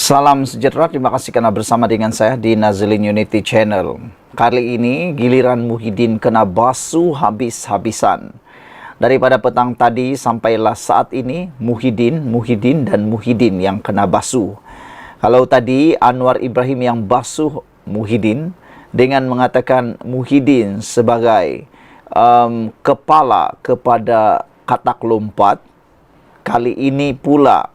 Salam sejahtera, terima kasih karena bersama dengan saya di Nazilin Unity Channel. Kali ini giliran Muhyiddin kena basuh habis-habisan. Daripada petang tadi sampailah saat ini Muhyiddin yang kena basuh. Kalau tadi Anwar Ibrahim yang basuh Muhyiddin dengan mengatakan Muhyiddin sebagai kepala kepada katak lompat, kali ini pula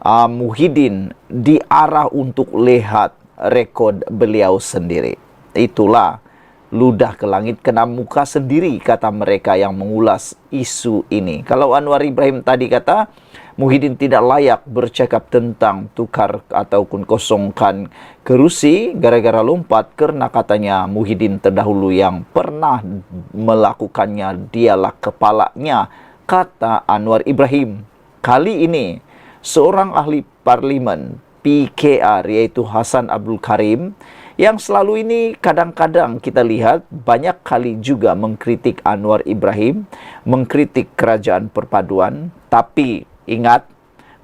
Muhyiddin diarah untuk lihat rekod beliau sendiri. Itulah ludah ke langit kena muka sendiri, kata mereka yang mengulas isu ini. Kalau Anwar Ibrahim tadi kata Muhyiddin tidak layak bercakap tentang tukar ataupun kosongkan kerusi gara-gara lompat, karena katanya Muhyiddin terdahulu yang pernah melakukannya, dialah kepalanya, kata Anwar Ibrahim. Kali ini seorang ahli parlimen PKR yaitu Hasan Abdul Karim yang selalu ini kadang-kadang kita lihat banyak kali juga mengkritik Anwar Ibrahim, mengkritik kerajaan perpaduan, tapi ingat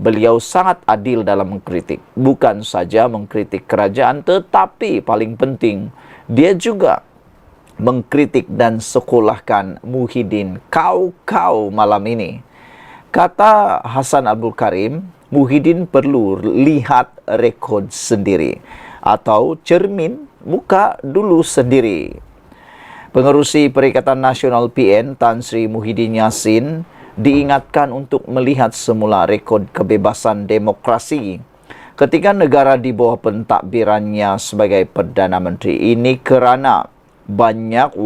beliau sangat adil dalam mengkritik. Bukan saja mengkritik kerajaan, tetapi paling penting dia juga mengkritik dan sekolahkan Muhyiddin kau malam ini. Kata Hasan Abdul Karim, Muhyiddin perlu lihat rekod sendiri atau cermin muka dulu sendiri. Pengerusi Perikatan Nasional PN Tan Sri Muhyiddin Yassin diingatkan untuk melihat semula rekod kebebasan demokrasi ketika negara di bawah pentadbirannya sebagai Perdana Menteri. Ini kerana banyak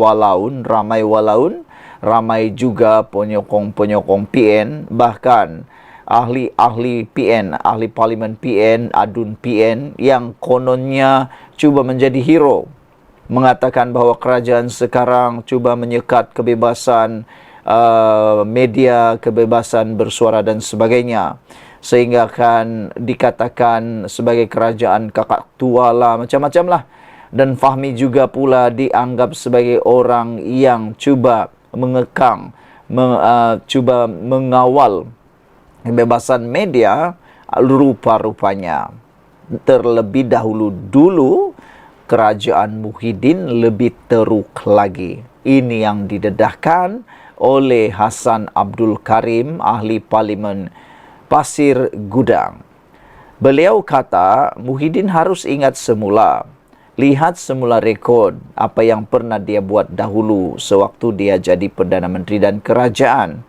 ramai juga penyokong PN, bahkan ahli PN, ahli parlimen PN, adun PN yang kononnya cuba menjadi hero, mengatakan bahawa kerajaan sekarang cuba menyekat kebebasan media, kebebasan bersuara dan sebagainya, sehingga akan dikatakan sebagai kerajaan kakak tua lah, macam-macam lah. Dan Fahmi juga pula dianggap sebagai orang yang cuba mengekang, cuba mengawal kebebasan media rupa-rupanya. Terlebih dulu kerajaan Muhyiddin lebih teruk lagi. Ini yang didedahkan oleh Hasan Abdul Karim, ahli parlimen Pasir Gudang. Beliau kata Muhyiddin harus ingat semula, lihat semula rekod apa yang pernah dia buat dahulu sewaktu dia jadi Perdana Menteri dan kerajaan.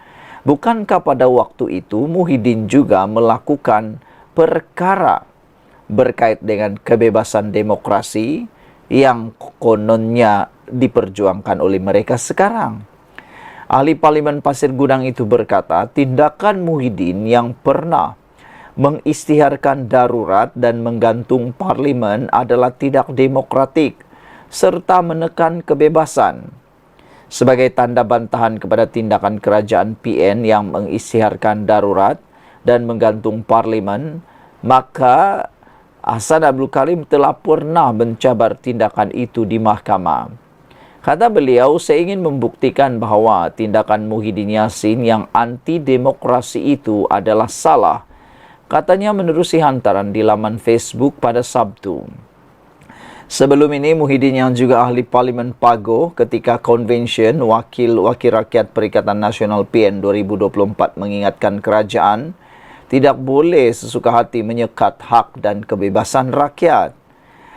Bukankah pada waktu itu Muhyiddin juga melakukan perkara berkait dengan kebebasan demokrasi yang kononnya diperjuangkan oleh mereka sekarang? Ahli parlimen Pasir Gudang itu berkata, tindakan Muhyiddin yang pernah mengisytiharkan darurat dan menggantung parlimen adalah tidak demokratik serta menekan kebebasan. Sebagai tanda bantahan kepada tindakan kerajaan PN yang mengisytiharkan darurat dan menggantung parlimen, maka Hasan Abdul Karim telah pernah mencabar tindakan itu di mahkamah. Kata beliau, saya ingin membuktikan bahawa tindakan Muhyiddin Yassin yang anti-demokrasi itu adalah salah. Katanya menerusi hantaran di laman Facebook pada Sabtu. Sebelum ini, Muhyiddin yang juga ahli parlimen Pago ketika konvensyen Wakil Rakyat Perikatan Nasional PN 2024 mengingatkan kerajaan tidak boleh sesuka hati menyekat hak dan kebebasan rakyat.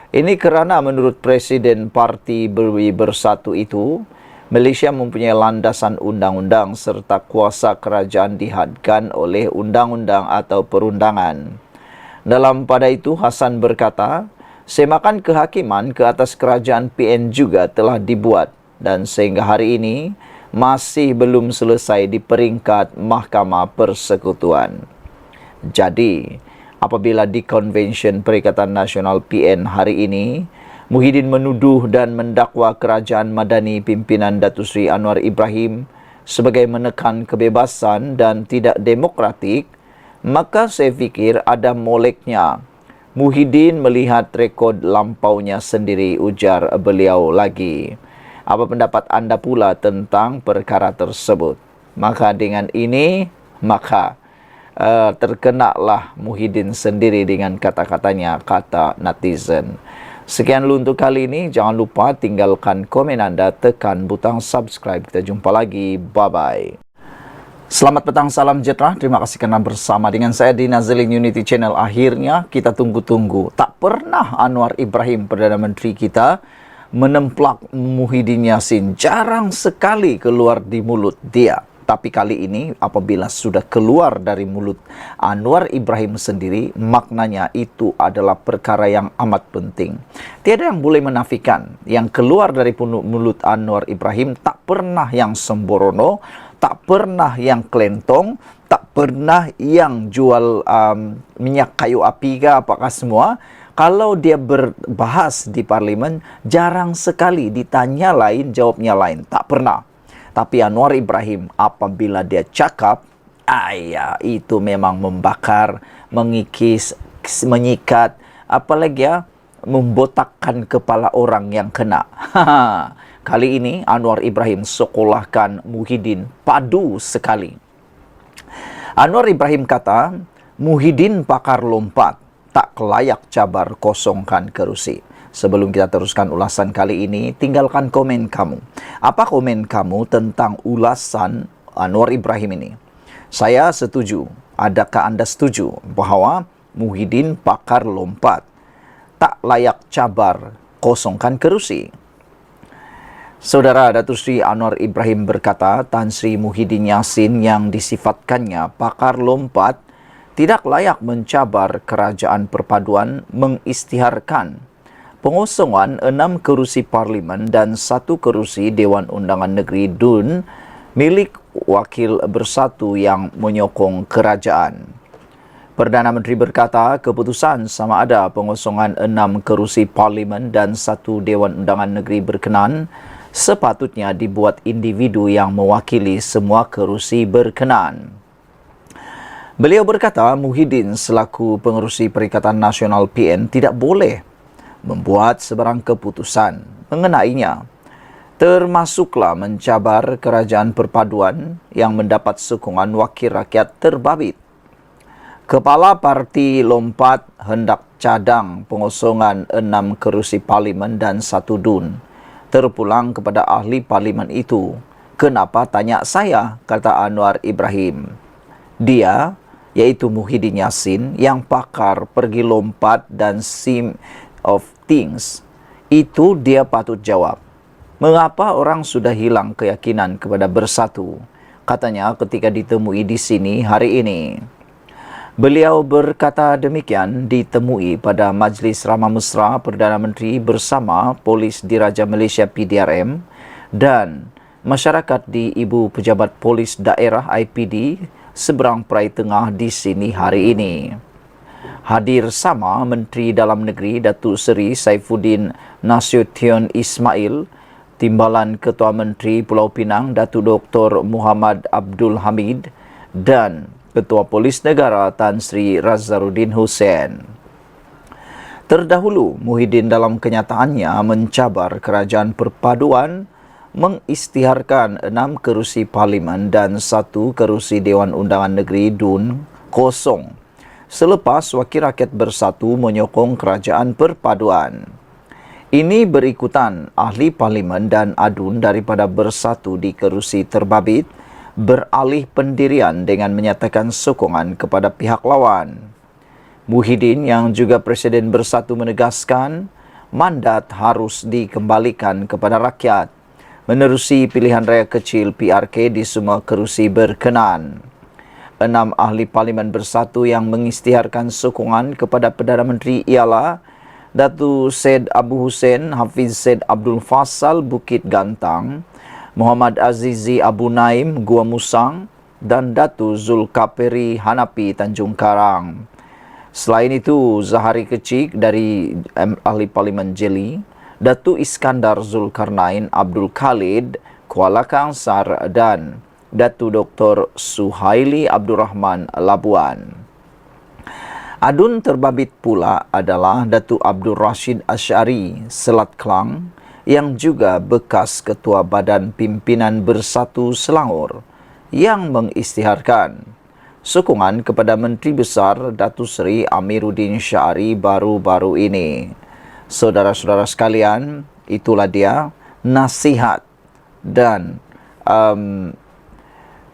Ini kerana menurut Presiden Parti Bersatu itu, Malaysia mempunyai landasan undang-undang serta kuasa kerajaan dihadkan oleh undang-undang atau perundangan. Dalam pada itu, Hasan berkata, semakan kehakiman ke atas kerajaan PN juga telah dibuat dan sehingga hari ini masih belum selesai di peringkat Mahkamah Persekutuan. Jadi, apabila di Konvensyen Perikatan Nasional PN hari ini, Muhyiddin menuduh dan mendakwa kerajaan madani pimpinan Datuk Seri Anwar Ibrahim sebagai menekan kebebasan dan tidak demokratik, maka saya fikir ada moleknya Muhyiddin melihat rekod lampaunya sendiri, ujar beliau lagi. Apa pendapat anda pula tentang perkara tersebut? Maka dengan ini, terkenalah Muhyiddin sendiri dengan kata-katanya, kata netizen. Sekian dulu untuk kali ini. Jangan lupa tinggalkan komen anda, tekan butang subscribe. Kita jumpa lagi. Bye-bye. Selamat petang, salam sejahtera. Terima kasih kerana bersama dengan saya di Nazilin Unity Channel. Akhirnya kita tunggu-tunggu. Tak pernah Anwar Ibrahim, Perdana Menteri kita, menemplak Muhyiddin Yassin. Jarang sekali keluar di mulut dia. Tapi kali ini apabila sudah keluar dari mulut Anwar Ibrahim sendiri, maknanya itu adalah perkara yang amat penting. Tiada yang boleh menafikan yang keluar dari mulut Anwar Ibrahim tak pernah yang sembrono, tak pernah yang kelentong, tak pernah yang jual minyak kayu api ke apakah semua. Kalau dia berbahas di parlimen, jarang sekali ditanya lain, jawabnya lain. Tak pernah. Tapi Anwar Ibrahim apabila dia cakap, itu memang membakar, mengikis, menyikat, apalagi membotakkan kepala orang yang kena. Kali ini Anwar Ibrahim sekolahkan Muhyiddin padu sekali. Anwar Ibrahim kata, Muhyiddin pakar lompat, tak layak cabar kosongkan kerusi. Sebelum kita teruskan ulasan kali ini, tinggalkan komen kamu. Apa komen kamu tentang ulasan Anwar Ibrahim ini? Saya setuju. Adakah anda setuju bahawa Muhyiddin pakar lompat, tak layak cabar kosongkan kerusi? Saudara Datuk Seri Anwar Ibrahim berkata, Tan Sri Muhyiddin Yassin yang disifatkannya pakar lompat tidak layak mencabar kerajaan perpaduan mengisytiharkan pengosongan 6 kerusi parlimen dan 1 kerusi Dewan Undangan Negeri DUN milik Wakil Bersatu yang menyokong kerajaan. Perdana Menteri berkata, keputusan sama ada pengosongan 6 kerusi parlimen dan 1 Dewan Undangan Negeri berkenan sepatutnya dibuat individu yang mewakili semua kerusi berkenan. Beliau berkata, Muhyiddin selaku pengerusi Perikatan Nasional PN tidak boleh membuat sebarang keputusan mengenainya, termasuklah mencabar kerajaan perpaduan yang mendapat sokongan wakil rakyat terbabit. Kepala parti lompat hendak cadang pengosongan 6 kerusi parlimen dan 1 DUN. Terpulang kepada ahli parlimen itu. Kenapa tanya saya, kata Anwar Ibrahim. Dia, yaitu Muhyiddin Yassin, yang pakar pergi lompat dan sim of things, itu dia patut jawab. Mengapa orang sudah hilang keyakinan kepada Bersatu? Katanya ketika ditemui di sini hari ini. Beliau berkata demikian ditemui pada Majlis Ramah Mesra Perdana Menteri bersama Polis Diraja Malaysia PDRM dan masyarakat di Ibu Pejabat Polis Daerah IPD seberang Perai Tengah di sini hari ini. Hadir sama Menteri Dalam Negeri Datuk Seri Saifuddin Nasution Ismail, Timbalan Ketua Menteri Pulau Pinang Datuk Dr. Muhammad Abdul Hamid dan Ketua Polis Negara Tan Sri Razzaruddin Hussein. Terdahulu, Muhyiddin dalam kenyataannya mencabar kerajaan perpaduan mengisytiharkan 6 kerusi parlimen dan 1 kerusi Dewan Undangan Negeri DUN kosong selepas Wakil Rakyat Bersatu menyokong kerajaan perpaduan. Ini berikutan ahli parlimen dan ADUN daripada Bersatu di kerusi terbabit beralih pendirian dengan menyatakan sokongan kepada pihak lawan. Muhyiddin yang juga Presiden Bersatu menegaskan mandat harus dikembalikan kepada rakyat menerusi pilihan raya kecil PRK di semua kerusi berkenan. 6 ahli parlimen Bersatu yang mengisytiharkan sokongan kepada Perdana Menteri ialah Datuk Syed Abu Hussein Hafiz Syed Abdul Fassal Bukit Gantang, Muhammad Azizi Abu Naim Gua Musang dan Datuk Zulkaperi Hanapi Tanjung Karang. Selain itu, Zahari Kecik dari ahli parlimen Jeli, Datuk Iskandar Zulkarnain Abdul Khalid Kuala Kangsar dan Datuk Dr. Suhaili Abdul Rahman Labuan. Adun terbabit pula adalah Datuk Abdul Rashid Asyari Selat Kelang yang juga bekas Ketua Badan Pimpinan Bersatu Selangor yang mengisytiharkan sokongan kepada Menteri Besar Datuk Seri Amiruddin Syari baru-baru ini. Saudara-saudara sekalian, itulah dia nasihat dan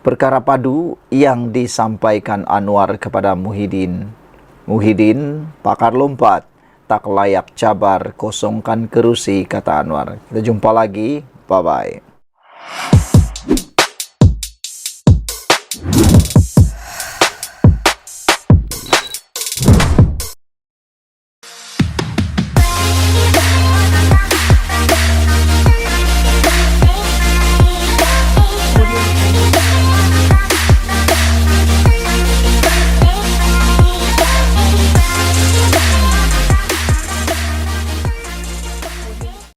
perkara padu yang disampaikan Anwar kepada Muhyiddin. Muhyiddin, pakar lompat, tak layak cabar kosongkan kerusi, kata Anwar. Kita jumpa lagi. Bye-bye.